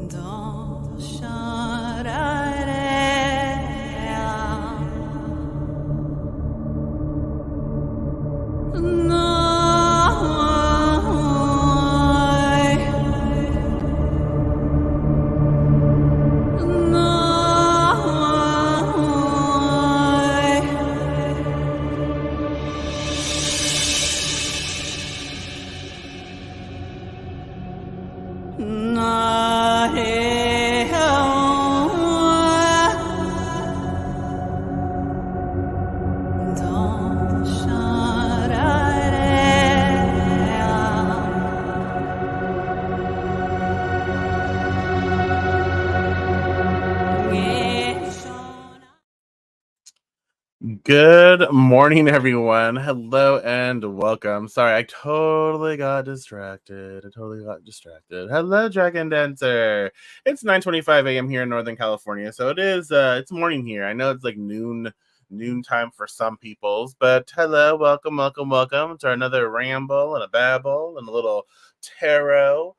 Dans Good morning, everyone. Hello and welcome. Sorry, I totally got distracted. Hello, Dragon Dancer. It's 9:25 a.m. here in Northern California, so it is. It's morning here. I know it's like noon time for some peoples, but hello, welcome to another ramble and a babble and a little tarot.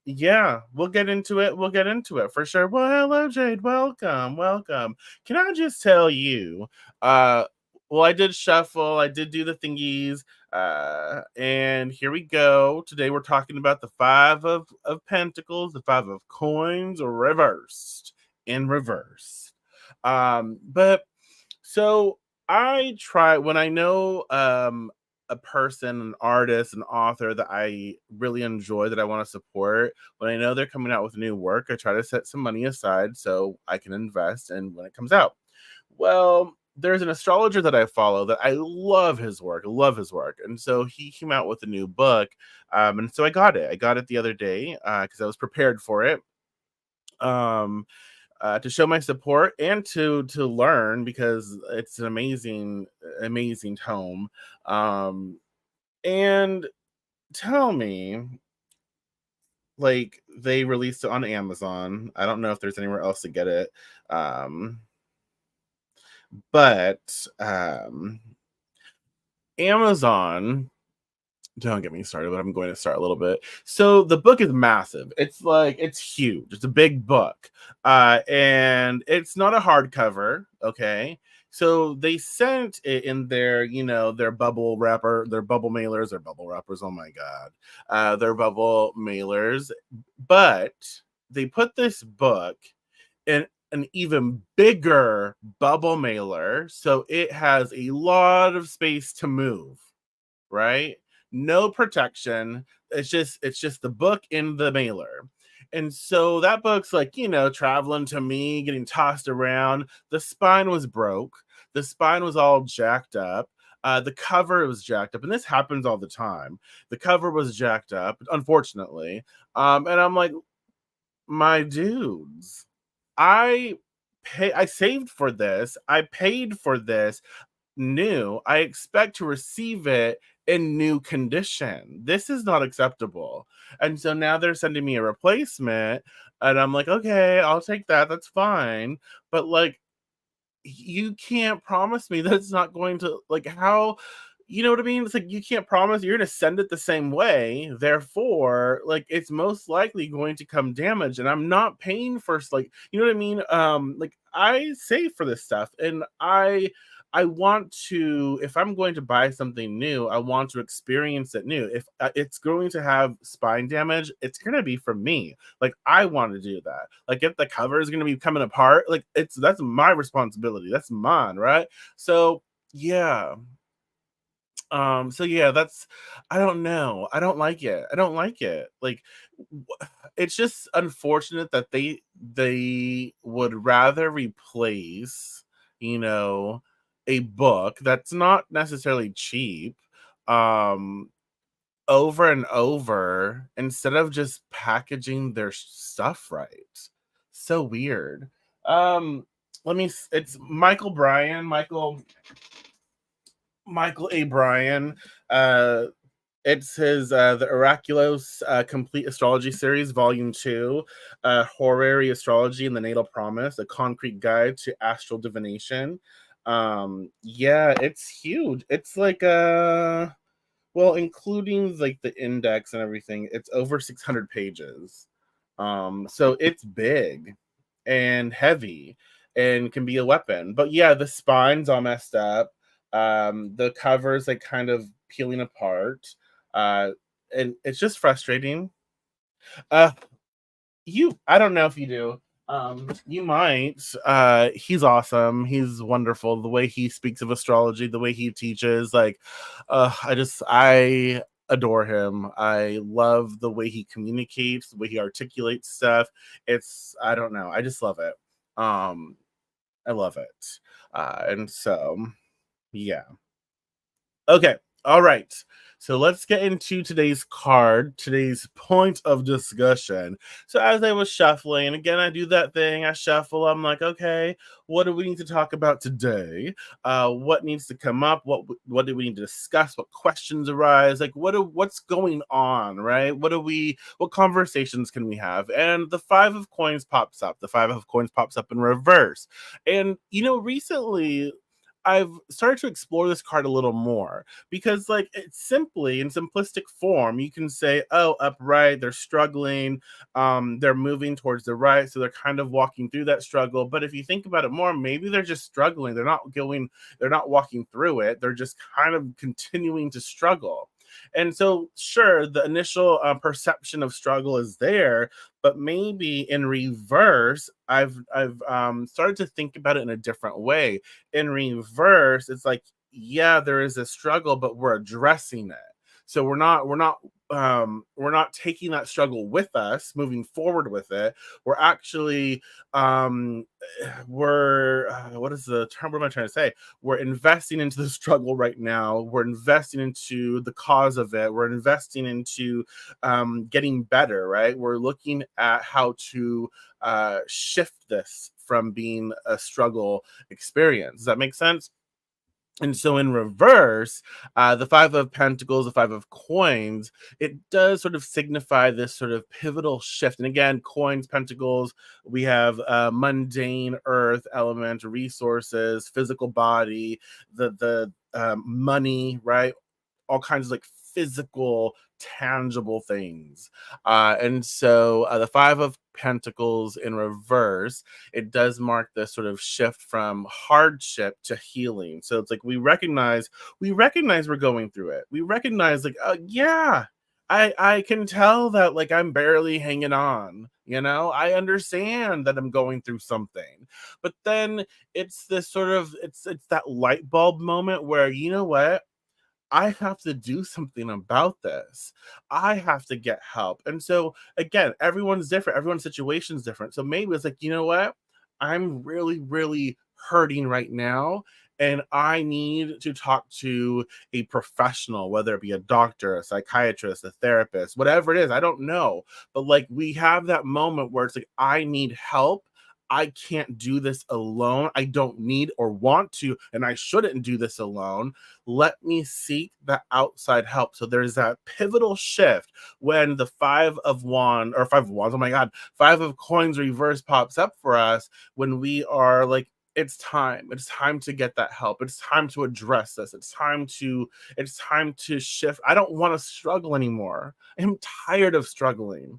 Yeah, we'll get into it. We'll get into it for sure. Well, hello, Jade. Welcome. Can I just tell you, uh, well, I did shuffle, I did do the thingies, and here we go. Today we're talking about the Five of Pentacles, the Five of Coins reversed in reverse. But so I try when I know a person, an artist, an author that I really enjoy, that I want to support, when I know they're coming out with new work, I try to set some money aside so I can invest in when it comes out. Well, there's an astrologer that I follow that I love his work, and so he came out with a new book, and so I got it. I got it the other day because I was prepared for it. Um, to show my support and to learn, because it's an amazing tome. And tell me, like, they released it on Amazon. I don't know if there's anywhere else to get it. But Amazon, don't get me started, but I'm going to start a little bit. So the book is massive. It's huge. It's a big book. And it's not a hardcover, okay? So they sent it in their, their bubble wrapper, their bubble mailers, their bubble wrappers. Oh my God. Their bubble mailers. But they put this book in an even bigger bubble mailer. So it has a lot of space to move, right? No protection. It's just the book in the mailer. And so that book's like, traveling to me, getting tossed around. The spine was broke. The spine was all jacked up. The cover was jacked up. And this happens all the time. The cover was jacked up, unfortunately. And I'm like, my dudes, I saved for this. I paid for this new. I expect to receive it in new condition. This is not acceptable. And so now they're sending me a replacement, and I'm like, okay, I'll take that. That's fine. But like, you can't promise me that it's not going to, like, how, you know what I mean? It's like, you can't promise you're going to send it the same way. Therefore, like, it's most likely going to come damaged, and I'm not paying for, like, you know what I mean? Like, I save for this stuff, and I want to, if I'm going to buy something new, I want to experience it new. If it's going to have spine damage, it's going to be for me. Like, I want to do that. Like, if the cover is going to be coming apart, like, that's my responsibility. That's mine, right? So yeah. So yeah, that's, I don't know. I don't like it. I don't like it. Like, it's just unfortunate that they would rather replace, you know, a book that's not necessarily cheap, um, over and over, instead of just packaging their stuff right. So weird. Um, it's Michael A. Bryan. Uh, it's his the Oraculos Complete Astrology Series, Volume 2, Horary Astrology and the Natal Promise, a concrete guide to astral divination. Yeah, it's huge. It's like well, including like the index and everything, it's over 600 pages. So it's big and heavy and can be a weapon. But yeah, the spine's all messed up. The covers like kind of peeling apart. Uh, and it's just frustrating. Uh, I don't know if you do. You might. He's awesome. He's wonderful. The way he speaks of astrology, the way he teaches, like, I adore him. I love the way he communicates, the way he articulates stuff. I don't know. I just love it. Um, I love it. And so yeah. Okay. All right. So let's get into today's card, today's point of discussion. So as I was shuffling, and again, I do that thing, I shuffle. I'm like, okay, what do we need to talk about today? What needs to come up? What do we need to discuss? What questions arise? Like, what's going on, right? What conversations can we have? And the Five of Coins pops up. The Five of Coins pops up in reverse. And recently I've started to explore this card a little more because, like, it's simply in simplistic form, you can say, "Oh, upright, they're struggling, they're moving towards the right, so they're kind of walking through that struggle." But if you think about it more, maybe they're just struggling. They're not walking through it. They're just kind of continuing to struggle. And so, sure, the initial perception of struggle is there, but maybe in reverse, I've started to think about it in a different way. In reverse, it's like, yeah, there is a struggle, but we're addressing it. So we're not taking that struggle with us, moving forward with it. We're actually we're what is the term? What am I trying to say? We're investing into the struggle right now. We're investing into the cause of it. We're investing into getting better, right? We're looking at how to shift this from being a struggle experience. Does that make sense? And so in reverse, the Five of Pentacles, the Five of Coins, it does sort of signify this sort of pivotal shift. And again, coins, pentacles, we have mundane earth element, resources, physical body, the money, right? All kinds of like physical, tangible things. And so the Five of Pentacles in reverse, it does mark this sort of shift from hardship to healing. So it's like we recognize we're going through it. We recognize like, yeah, I can tell that like I'm barely hanging on. I understand that I'm going through something. But then it's this sort of it's that light bulb moment where you know what? I have to do something about this. I have to get help. And so again, everyone's different. Everyone's situation's different. So maybe it's like, you know what? I'm really, really hurting right now. And I need to talk to a professional, whether it be a doctor, a psychiatrist, a therapist, whatever it is. I don't know. But like we have that moment where it's like, I need help. I can't do this alone. I don't need or want to, and I shouldn't do this alone. Let me seek the outside help. So there's that pivotal shift when the Five of Wands, oh my God, Five of Coins reverse pops up for us when we are like, it's time. It's time to get that help. It's time to address this. It's time to shift. I don't want to struggle anymore. I'm tired of struggling,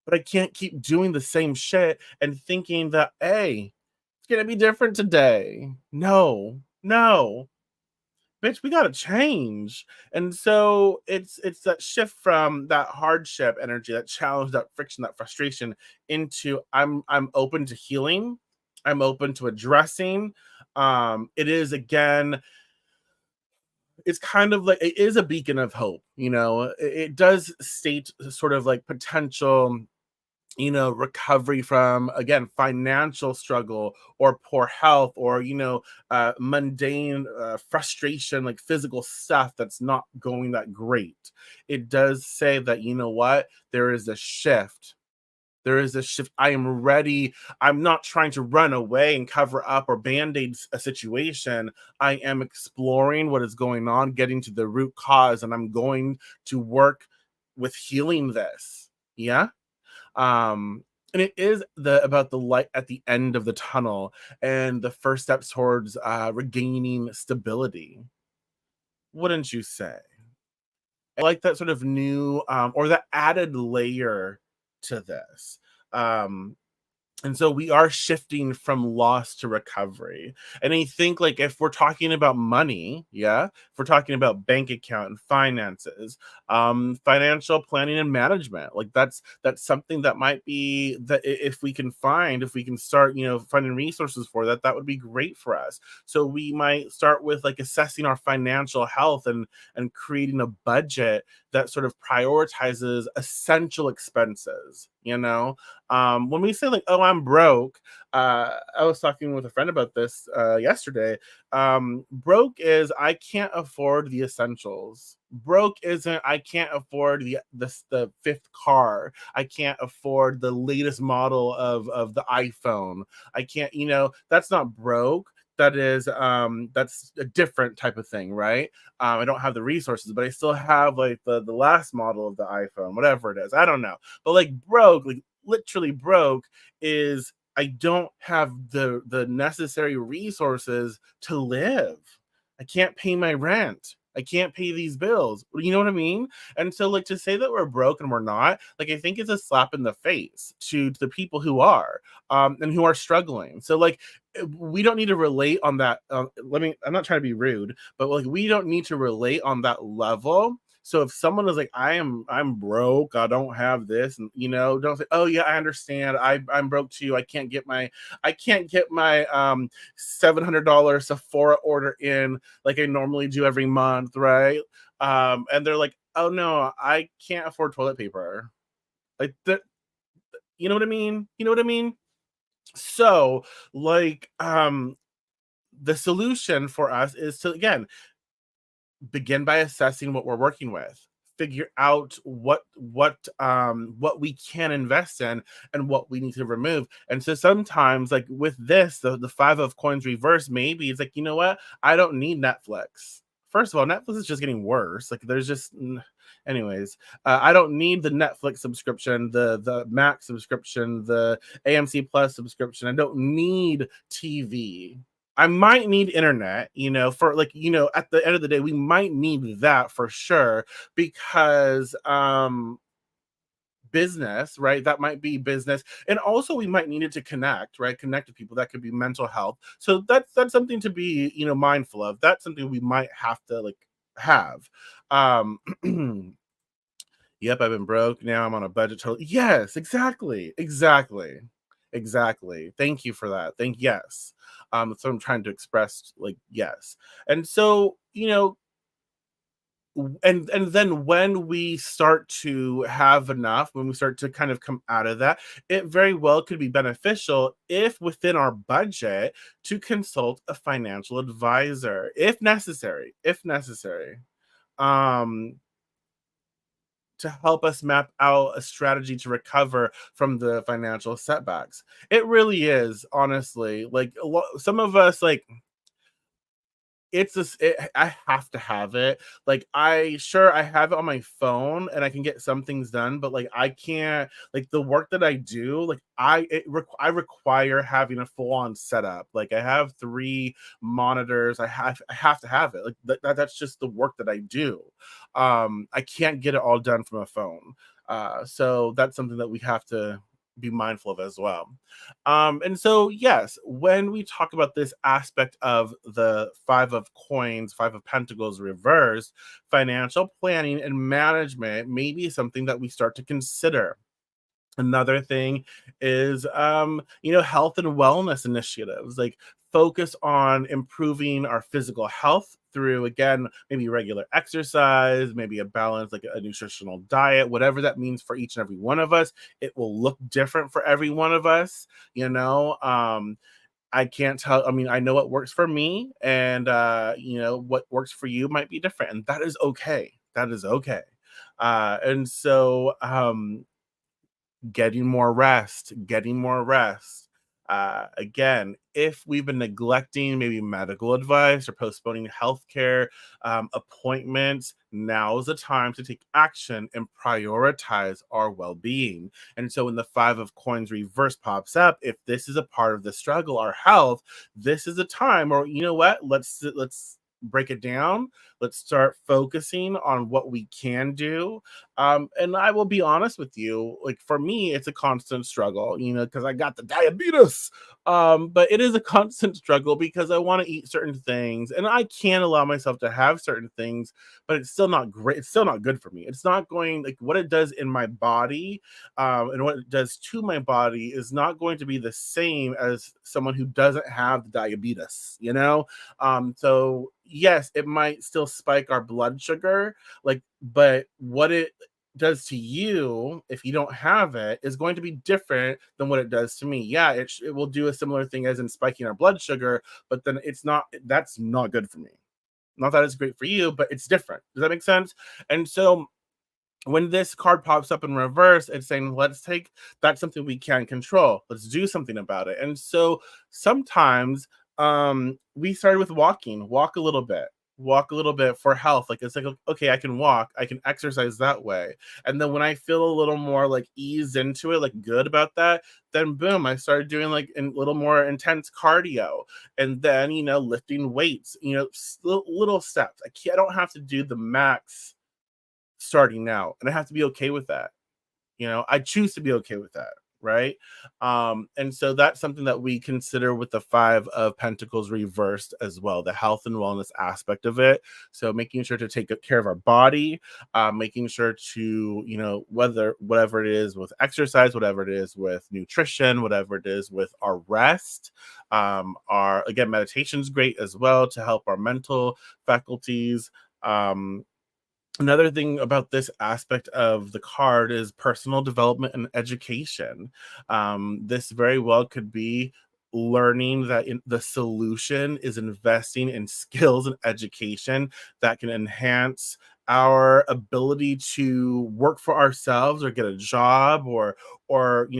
but I can't keep doing the same shit and thinking that, hey, it's gonna be different today. No, no, bitch, we gotta change. And so it's that shift from that hardship energy, that challenge, that friction, that frustration into I'm open to healing. I'm open to addressing. It is again, it's kind of like it is a beacon of hope. It does state sort of like potential recovery from again financial struggle or poor health or mundane frustration, like physical stuff that's not going that great. It does say that there is a shift. There is a shift. I am ready. I'm not trying to run away and cover up or band-aid a situation. I am exploring what is going on, getting to the root cause, and I'm going to work with healing this. Yeah. And it is about the light at the end of the tunnel and the first steps towards regaining stability. Wouldn't you say? I like that sort of new or that added layer to this. Um, and so we are shifting from loss to recovery. And I think, like, if we're talking about money, yeah, if we're talking about bank account and finances, financial planning and management, like that's something that might be that if we can find, if we can start, finding resources for that, that would be great for us. So we might start with like assessing our financial health and creating a budget that sort of prioritizes essential expenses, when we say like, oh, I'm broke, I was talking with a friend about this yesterday. Broke is I can't afford the essentials. Broke isn't I can't afford the fifth car. I can't afford the latest model of the iPhone. I can't, that's not broke. That's a different type of thing, right? I don't have the resources, but I still have like the last model of the iPhone, whatever it is. I don't know. But like broke, like literally broke is I don't have the necessary resources to live. I can't pay my rent. I can't pay these bills. You know what I mean? And so, like, to say that we're broke and we're not, like, I think it's a slap in the face to the people who are, and who are struggling. So, like, we don't need to relate on that. I'm not trying to be rude, but like, we don't need to relate on that level. So if someone is like, I'm broke, I don't have this, and don't say, oh yeah, I understand. I'm broke too. I can't get my $700 Sephora order in like I normally do every month, right? And they're like, oh no, I can't afford toilet paper. Like that, you know what I mean? You know what I mean? So like the solution for us is to again begin by assessing what we're working with, figure out what we can invest in and what we need to remove. And so sometimes like with this, the five of coins reverse, maybe it's like, you know what, I don't need Netflix. First of all, Netflix is just getting worse. Like there's just anyways, I don't need the Netflix subscription, the Max subscription, the AMC Plus subscription. I don't need TV. I might need internet, for like, at the end of the day, we might need that for sure because business, right? That might be business. And also we might need it to connect, right? Connect to people. That could be mental health. So that's something to be, mindful of. That's something we might have to like have. Um Yep, I've been broke. Now I'm on a budget total. Yes, exactly. Exactly. Exactly. Thank you for that. Yes. So I'm trying to express like yes. And so, and then when we start to have enough, when we start to kind of come out of that, it very well could be beneficial if within our budget to consult a financial advisor if necessary. If necessary. Um to help us map out a strategy to recover from the financial setbacks. It really is, honestly. Like some of us, like it's this. I have to have it. Like I have it on my phone and I can get some things done, but like I can't. Like the work that I do, like I require having a full on setup. Like I have 3 monitors. I have to have it. Like that's just the work that I do. I can't get it all done from a phone. So that's something that we have to be mindful of as well. And so, yes, when we talk about this aspect of the Five of Coins, Five of Pentacles reversed, financial planning and management may be something that we start to consider. Another thing is, health and wellness initiatives, like focus on improving our physical health through, again, maybe regular exercise, maybe a balance, like a nutritional diet, whatever that means for each and every one of us. It will look different for every one of us, I can't tell. I mean, I know what works for me, and what works for you might be different, and that is okay. That is okay. And so, getting more rest, getting more rest. Again, if we've been neglecting maybe medical advice or postponing healthcare appointments, now is the time to take action and prioritize our well-being. And so when the Five of Coins reverse pops up, if this is a part of the struggle, our health, this is a time, or you know what? Let's break it down. Let's start focusing on what we can do. And I will be honest with you, like for me, it's a constant struggle, because I got the diabetes. But it is a constant struggle because I want to eat certain things and I can allow myself to have certain things, but it's still not great. It's still not good for me. It's not going like what it does in my body, and what it does to my body is not going to be the same as someone who doesn't have the diabetes. So yes, it might still spike our blood sugar, like, but what it does to you if you don't have it is going to be different than what it does to me. Yeah, it will do a similar thing as in spiking our blood sugar, but then that's not good for me. Not that it's great for you, but it's different. Does that make sense? And so when this card pops up in reverse, it's saying, let's take that's something we can control. Let's do something about it. And so sometimes we started with walk a little bit. Walk a little bit for health. Like it's like, okay, I can walk, I can exercise that way. And then when I feel a little more like ease into it, like good about that, then boom, I started doing like a little more intense cardio. And then, lifting weights, little steps. I don't have to do the max starting now, and I have to be okay with that. I choose to be okay with that, right? And so that's something that we consider with the Five of Pentacles reversed as well, the health and wellness aspect of it. So making sure to take good care of our body, making sure to, whether whatever it is with exercise, whatever it is with nutrition, whatever it is with our rest, our again, meditation is great as well to help our mental faculties. Another thing about this aspect of the card is personal development and education. This very well could be learning that the solution is investing in skills and education that can enhance our ability to work for ourselves or get a job or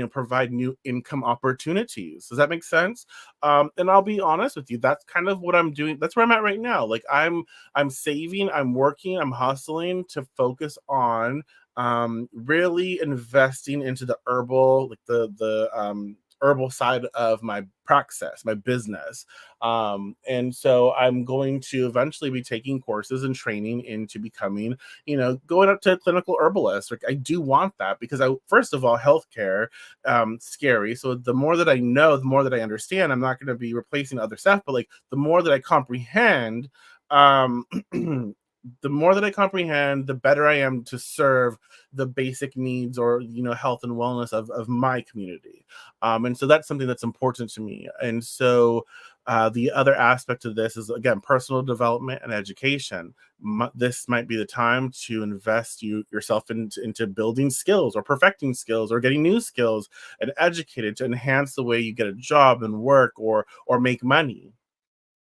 provide new income opportunities. Does that make sense? And I'll be honest with you, that's kind of what I'm doing. That's where I'm at right now. Like I'm saving, I'm working, I'm hustling to focus on really investing into the herbal, like the herbal side of my praxis, my business. And so I'm going to eventually be taking courses and training into becoming, going up to a clinical herbalist. Like I do want that because first of all, healthcare, scary. So the more that I know, the more that I understand, I'm not going to be replacing other stuff, but like the more that I comprehend, um the more that I comprehend, the better I am to serve the basic needs or health and wellness of my community. And so that's something that's important to me. And so the other aspect of this is again personal development and education. This might be the time to invest yourself into building skills or perfecting skills or getting new skills and educated to enhance the way you get a job and work or make money.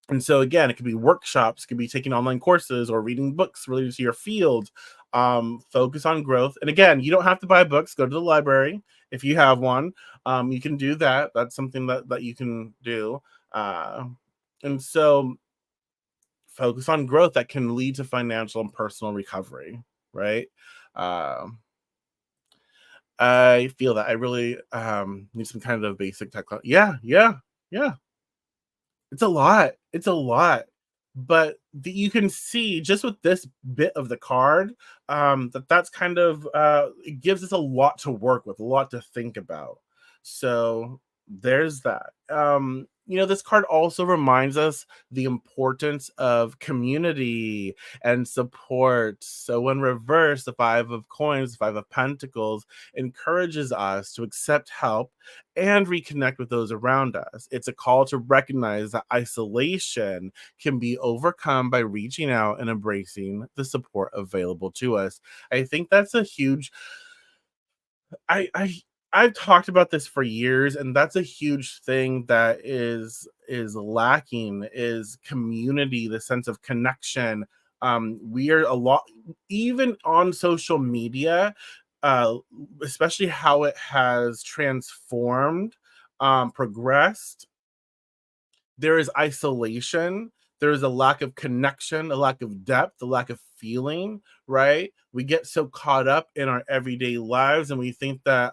And so again, it could be workshops, it could be taking online courses or reading books related to your field. Focus on growth. And again, you don't have to buy books, go to the library if you have one. You can do that. That's something that you can do. And so focus on growth that can lead to financial and personal recovery, right? Um, I feel that I really need some kind of basic tech. Yeah, yeah, yeah. It's a lot. It's a lot. But you can see just with this bit of the card, that's kind of it gives us a lot to work with, a lot to think about. So there's that. This card also reminds us the importance of community and support. So when reversed, the Five of Coins, Five of Pentacles encourages us to accept help and reconnect with those around us. It's a call to recognize that isolation can be overcome by reaching out and embracing the support available to us. I think that's a huge I I I've talked about this for years, and that's a huge thing that is lacking is community, the sense of connection. We are a lot even on social media, uh, especially how it has transformed, progressed. There is isolation. There is a lack of connection, a lack of depth, a lack of feeling, right? We get so caught up in our everyday lives, and we think that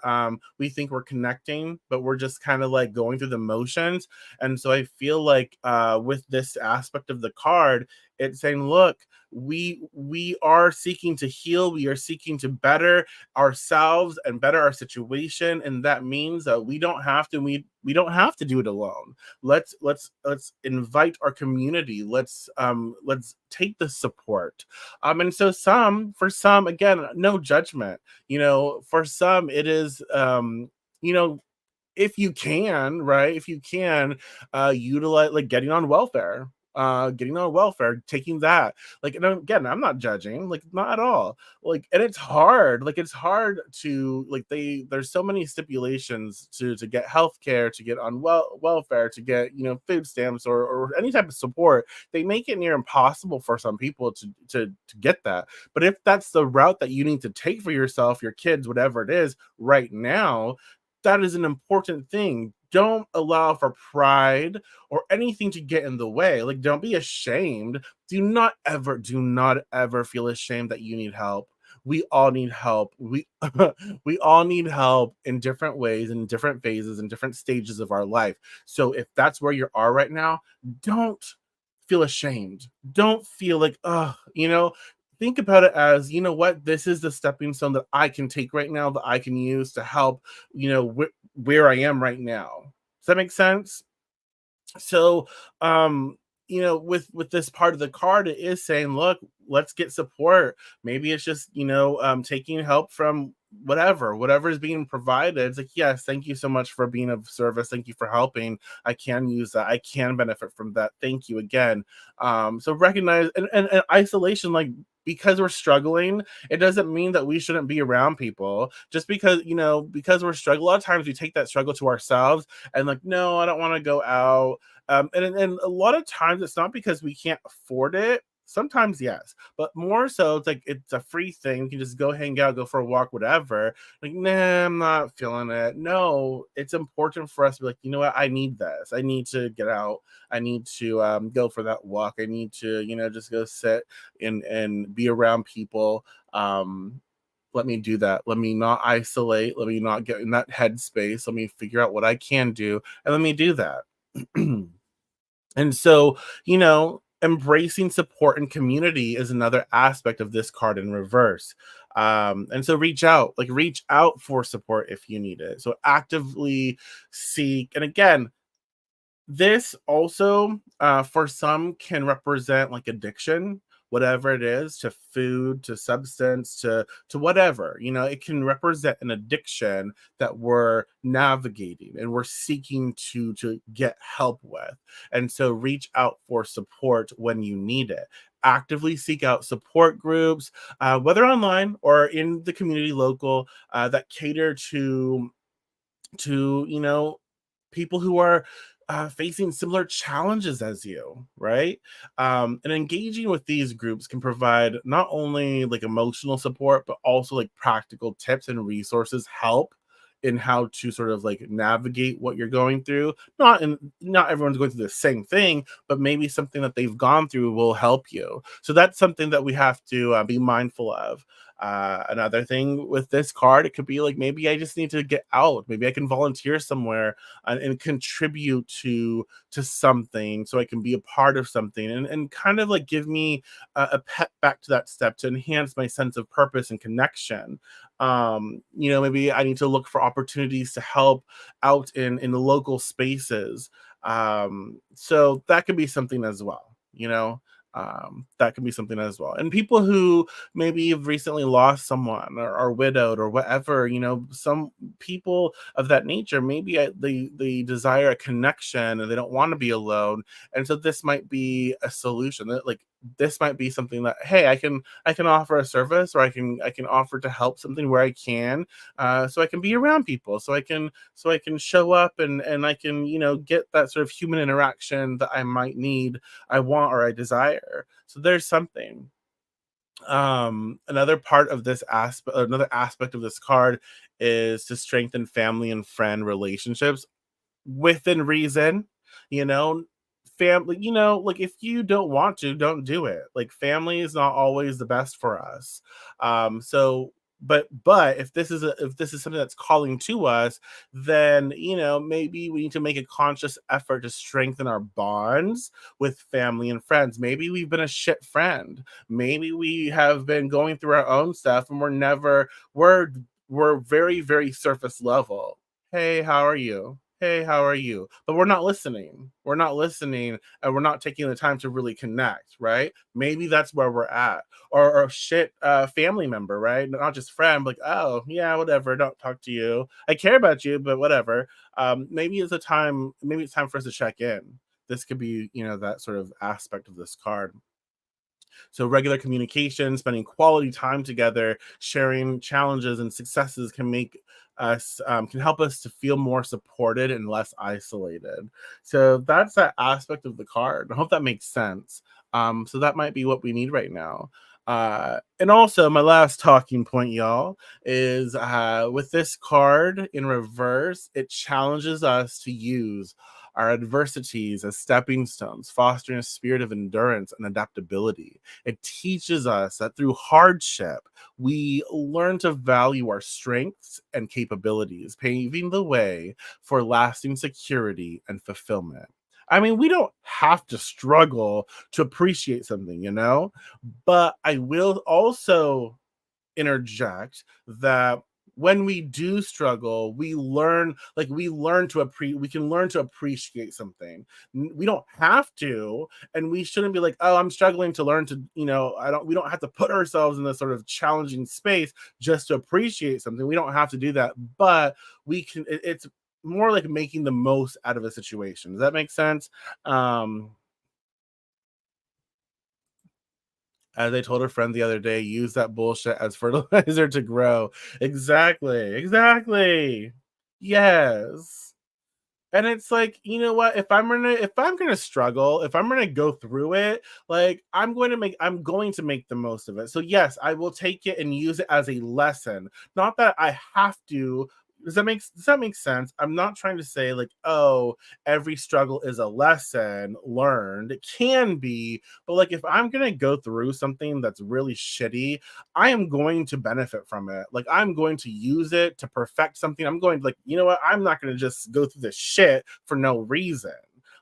we think we're connecting, but we're just kind of like going through the motions. And so I feel like with this aspect of the card, it's saying, look, we are seeking to heal, we are seeking to better ourselves and better our situation, and that means that we don't have to do it alone. Let's invite our community. Let's take the support. And so some for some, again, no judgment. For some it is you know if you can, right? If you can, utilize, like, getting on welfare, taking that. Like, and again, I'm not judging, like, not at all. Like, and it's hard. Like, it's hard to, like, there's so many stipulations to get healthcare, to get on welfare, to get, food stamps, or any type of support. They make it near impossible for some people to get that. But if that's the route that you need to take for yourself, your kids, whatever it is, right now, that is an important thing. Don't allow for pride or anything to get in the way. Like, don't be ashamed. Do not ever feel ashamed that you need help. We all need help. We all need help in different ways, in different phases, in different stages of our life. So if that's where you are right now, don't feel ashamed. Don't feel like, oh, think about it as, you know what, this is the stepping stone that I can take right now, that I can use to help, where I am right now. Does that make sense? So with this part of the card, it is saying, look, let's get support. Maybe it's just, taking help from whatever is being provided. It's like, yes, thank you so much for being of service, thank you for helping. I can use that, I can benefit from that, thank you again. So recognize, and isolation, like, because we're struggling, it doesn't mean that we shouldn't be around people. Just because we're struggling, a lot of times we take that struggle to ourselves, and, like, no, I don't want to go out. And a lot of times it's not because we can't afford it. Sometimes yes, but more so it's like it's a free thing. You can just go hang out, go for a walk, whatever. Like, nah, I'm not feeling it. No, it's important for us to be like, you know what, I need this. I need to get out. I need to go for that walk. I need to, just go sit and be around people. Let me do that. Let me not isolate. Let me not get in that headspace. Let me figure out what I can do, and let me do that. And so, embracing support and community is another aspect of this card in reverse. And so reach out for support if you need it. So actively seek. And again, this also, for some, can represent like addiction, whatever it is, to food, to substance, to whatever. It can represent an addiction that we're navigating and we're seeking to get help with. And so reach out for support when you need it. Actively seek out support groups, whether online or in the community local, that cater to people who are facing similar challenges as you, right? And engaging with these groups can provide not only like emotional support, but also like practical tips and resources, help in how to sort of like navigate what you're going through. Not everyone's going through the same thing, but maybe something that they've gone through will help you. So that's something that we have to be mindful of. Another thing with this card, it could be like, maybe I just need to get out. Maybe I can volunteer somewhere and contribute to something, so I can be a part of something, and kind of like give me a pep back to that step to enhance my sense of purpose and connection. Maybe I need to look for opportunities to help out in the local spaces. So that could be something as well. That can be something as well. And people who maybe have recently lost someone, or are widowed, or whatever, some people of that nature, maybe they desire a connection and they don't want to be alone. And so this might be a solution, that, like, this might be something that, hey, I can offer a service, or I can offer to help something where I can, so I can be around people, so I can show up, and I can, get that sort of human interaction that I might need, I want, or I desire. So there's something. Another aspect of this card is to strengthen family and friend relationships within reason. You know, family, you know, like if you don't want to, don't do it. Like family is not always the best for us. So but if this is something that's calling to us, then you know maybe we need to make a conscious effort to strengthen our bonds with family and friends. Maybe we've been a shit friend. Maybe we have been going through our own stuff and we're very, very surface level. Hey, how are you? Hey, how are you? But we're not listening. We're not listening and we're not taking the time to really connect, right? Maybe that's where we're at. Or shit, family member, right? Not just friend, like, oh, yeah, whatever. Don't talk to you. I care about you, but whatever. Maybe it's time for us to check in. This could be, you know, that sort of aspect of this card. So regular communication, spending quality time together, sharing challenges and successes can make us can help us to feel more supported and less isolated. So that's that aspect of the card. I hope that makes sense. So that might be what we need right now. And also, my last talking point, y'all, is with this card in reverse, it challenges us to use our adversities as stepping stones, fostering a spirit of endurance and adaptability. It teaches us that through hardship, we learn to value our strengths and capabilities, paving the way for lasting security and fulfillment. I mean, we don't have to struggle to appreciate something, you know? But I will also interject that when we do struggle, we can learn to appreciate something. We don't have to, and we shouldn't be like, oh, I'm struggling to learn to, you know, I don't we don't have to put ourselves in this sort of challenging space just to appreciate something. We don't have to do that, but it's more like making the most out of a situation. Does that make sense? Um As I told a friend the other day, use that bullshit as fertilizer to grow. Exactly, exactly. Yes. And it's like, you know what? If I'm gonna struggle, if I'm gonna go through it, like I'm going to make the most of it. So yes, I will take it and use it as a lesson. Not that I have to. Does that make sense? I'm not trying to say like, oh, every struggle is a lesson learned. It can be, but like if I'm gonna go through something that's really shitty, I am going to benefit from it. Like I'm going to use it to perfect something. I'm going to like, you know what? I'm not going to just go through this shit for no reason.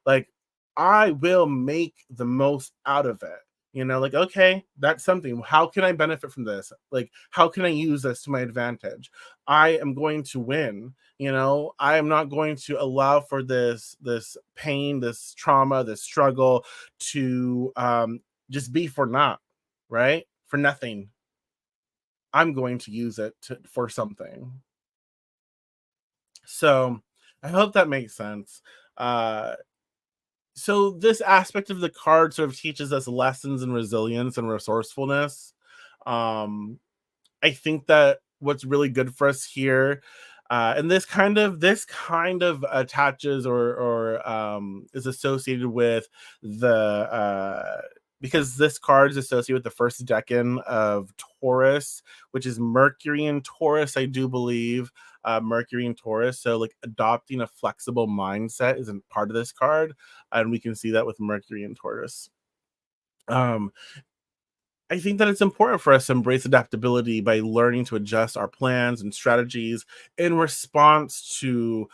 Like I will make the most out of it. You know, like okay, that's something. How can I benefit from this? Like how can I use this to my advantage? I am going to win. You know, I am not going to allow for this pain, this trauma, this struggle to just be for naught, right? For nothing. I'm going to use it for something. So I hope that makes sense. Uh, so this aspect of the card sort of teaches us lessons in resilience and resourcefulness. Um, I think that what's really good for us here, and this kind of attaches or is associated with the because this card is associated with the first decan of Taurus, which is Mercury in Taurus, I do believe. Mercury in Taurus. So like adopting a flexible mindset isn't part of this card, and we can see that with Mercury in Taurus. Um, I think that it's important for us to embrace adaptability by learning to adjust our plans and strategies in response to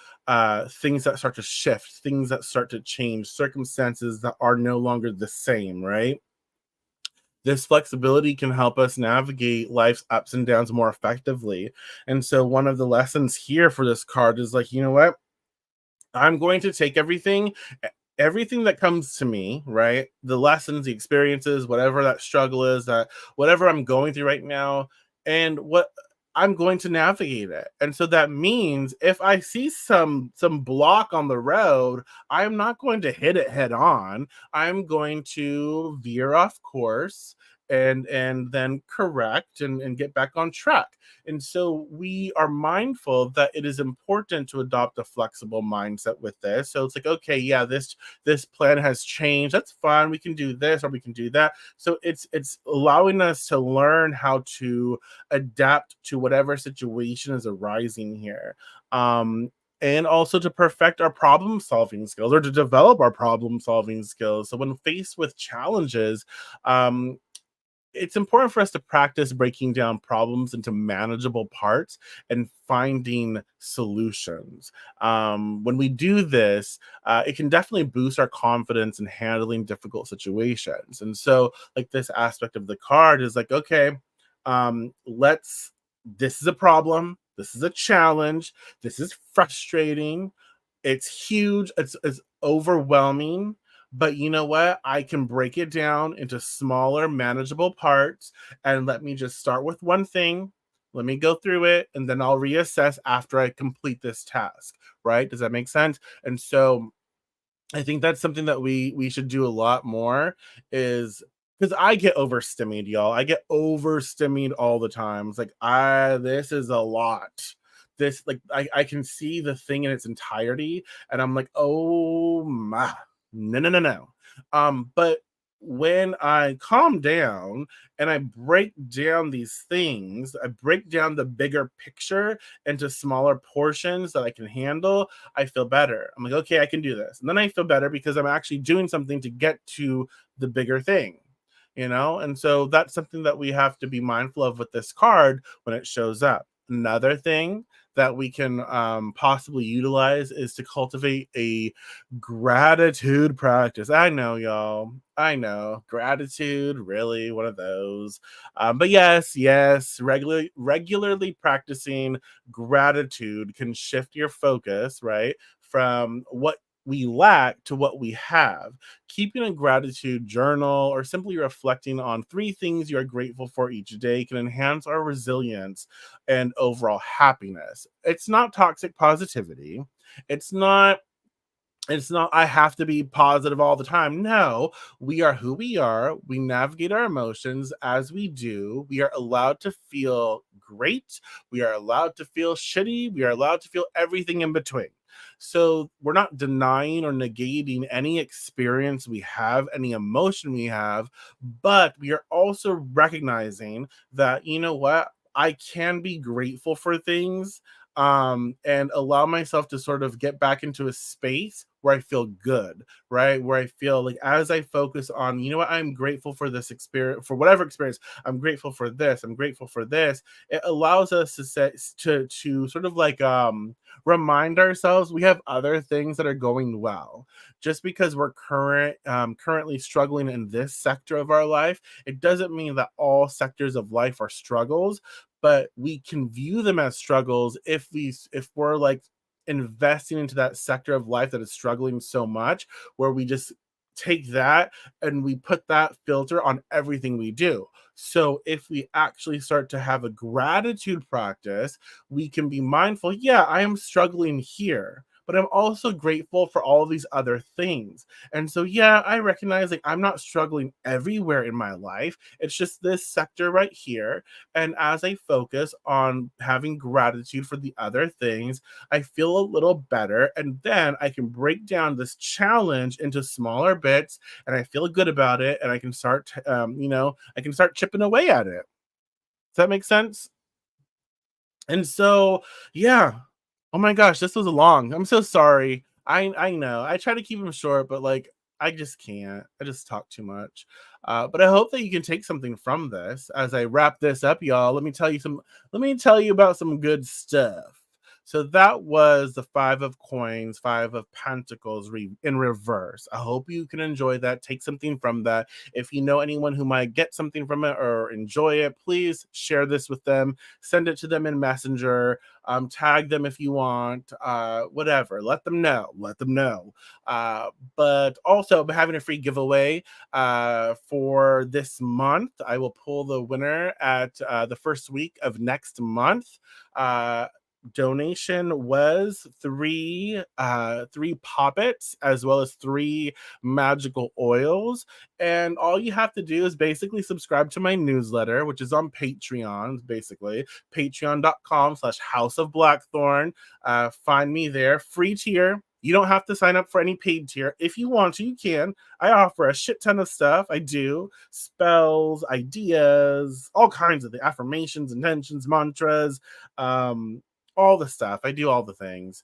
things that start to shift, things that start to change, circumstances that are no longer the same, right? This flexibility can help us navigate life's ups and downs more effectively. And so, one of the lessons here for this card is like, you know what? I'm going to take everything that comes to me, right? The lessons, the experiences, whatever that struggle is, that whatever I'm going through right now, and what I'm going to navigate it. And so that means if I see some block on the road, I'm not going to hit it head on. I'm going to veer off course and then correct and get back on track. And so we are mindful that it is important to adopt a flexible mindset with this. So it's like, okay, yeah, this plan has changed. That's fine. We can do this or we can do that. So it's allowing us to learn how to adapt to whatever situation is arising here. and also to perfect our problem solving skills or to develop our problem solving skills. So when faced with challenges, um, it's important for us to practice breaking down problems into manageable parts and finding solutions. When we do this, it can definitely boost our confidence in handling difficult situations. And so, like this aspect of the card is like, okay, let's. This is a problem. This is a challenge. This is frustrating. It's huge. It's overwhelming, but you know what? I can break it down into smaller, manageable parts and let me just start with one thing. Let me go through it and then I'll reassess after I complete this task, right? Does that make sense? And so I think that's something that we should do a lot more is because I get overstimulated, y'all. I get overstimulated all the time. It's like I this is a lot. This like I can see the thing in its entirety, and I'm like, oh my, no, no, no, no. But when I calm down and I break down these things, I break down the bigger picture into smaller portions that I can handle. I feel better. I'm like, okay, I can do this. And then I feel better because I'm actually doing something to get to the bigger thing, you know? And so that's something that we have to be mindful of with this card when it shows up. Another thing that we can possibly utilize is to cultivate a gratitude practice. I know, y'all. I know. Gratitude, really, one of those. But yes, regularly practicing gratitude can shift your focus, right? From what we lack to what we have. Keeping a gratitude journal or simply reflecting on three things you are grateful for each day can enhance our resilience and overall happiness. It's not toxic positivity. It's not I have to be positive all the time. No, we are who we are. We navigate our emotions as we do. We are allowed to feel great. We are allowed to feel shitty. We are allowed to feel everything in between. So we're not denying or negating any experience we have, any emotion we have, but we are also recognizing that, you know what? I can be grateful for things and allow myself to sort of get back into a space where I feel good, right? Where I feel like as I focus on, you know what, I'm grateful for this experience, for whatever experience, I'm grateful for this, I'm grateful for this. It allows us to set to sort of like remind ourselves we have other things that are going well. Just because we're currently struggling in this sector of our life, it doesn't mean that all sectors of life are struggles, but we can view them as struggles if we're like investing into that sector of life that is struggling so much, where we just take that and we put that filter on everything we do. So if we actually start to have a gratitude practice, we can be mindful, yeah, I am struggling here, but I'm also grateful for all of these other things. And so, yeah, I recognize like I'm not struggling everywhere in my life. It's just this sector right here. And as I focus on having gratitude for the other things, I feel a little better. And then I can break down this challenge into smaller bits and I feel good about it. And I can start, I can start chipping away at it. Does that make sense? And so, yeah. Oh my gosh, this was long. I'm so sorry. I know. I try to keep them short, but like I just can't. I just talk too much. But I hope that you can take something from this as I wrap this up, y'all. Let me tell you about some good stuff. So that was the Five of Coins, Five of Pentacles in reverse. I hope you can enjoy that. Take something from that. If you know anyone who might get something from it or enjoy it, please share this with them. Send it to them in Messenger. Tag them if you want. Whatever. Let them know. Let them know. But also, I'm having a free giveaway for this month. I will pull the winner at the first week of next month. Donation was three poppets as well as three magical oils, and all you have to do is basically subscribe to my newsletter, which is on Patreon, basically patreon.com/house of Blackthorn. Find me there, free tier. You don't have to sign up for any paid tier. If you want to, you can. I offer a shit ton of stuff. I do spells, ideas, all kinds of the affirmations, intentions, mantras, all the stuff. I do all the things.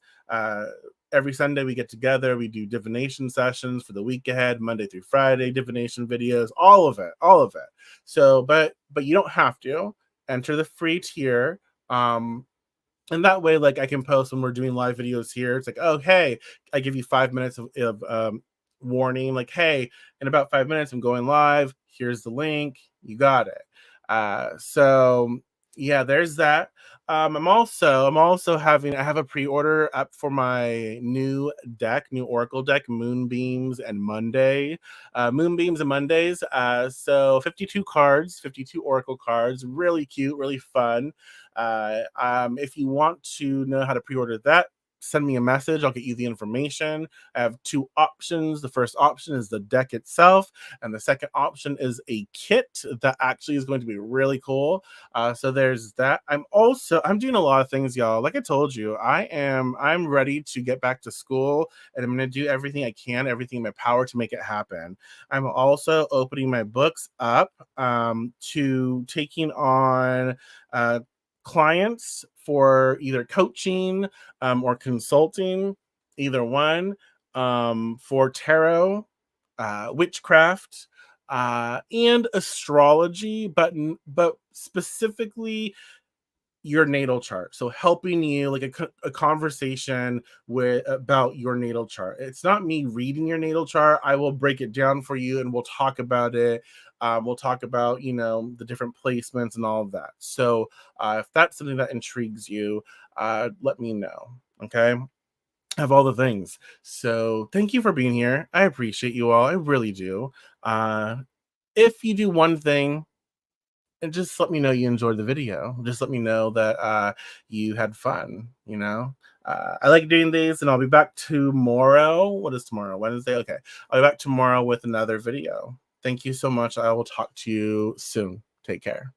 Every Sunday we get together, we do divination sessions for the week ahead, Monday through Friday, divination videos, all of it, all of it. So, but you don't have to enter the free tier. And that way, like, I can post when we're doing live videos here. It's like, oh, hey, I give you 5 minutes of warning, like, hey, in about 5 minutes I'm going live, here's the link, you got it. So yeah, there's that. I'm also having, I have a pre-order up for my new deck, new Oracle deck, Moonbeams and Monday. Moonbeams and Mondays. So 52 cards, 52 Oracle cards, really cute, really fun. If you want to know how to pre-order that, send me a message. I'll get you the information. I have two options. The first option is the deck itself, and the second option is a kit that actually is going to be really cool. So there's that. I'm doing a lot of things, y'all. Like I told you, I'm ready to get back to school, and I'm going to do everything I can, everything in my power to make it happen. I'm also opening my books up to taking on clients for either coaching or consulting, either one, for tarot, witchcraft, and astrology, but specifically your natal chart. So helping you, like a conversation with about your natal chart. It's not me reading your natal chart. I will break it down for you and we'll talk about it. We'll talk about, the different placements and all of that. So if that's something that intrigues you, let me know. Okay. I have all the things. So thank you for being here. I appreciate you all. I really do. Uh, if you do one thing, and just let me know you enjoyed the video. Just let me know that you had fun. I like doing these, and I'll be back tomorrow. What is tomorrow? Wednesday? Okay. I'll be back tomorrow with another video. Thank you so much. I will talk to you soon. Take care.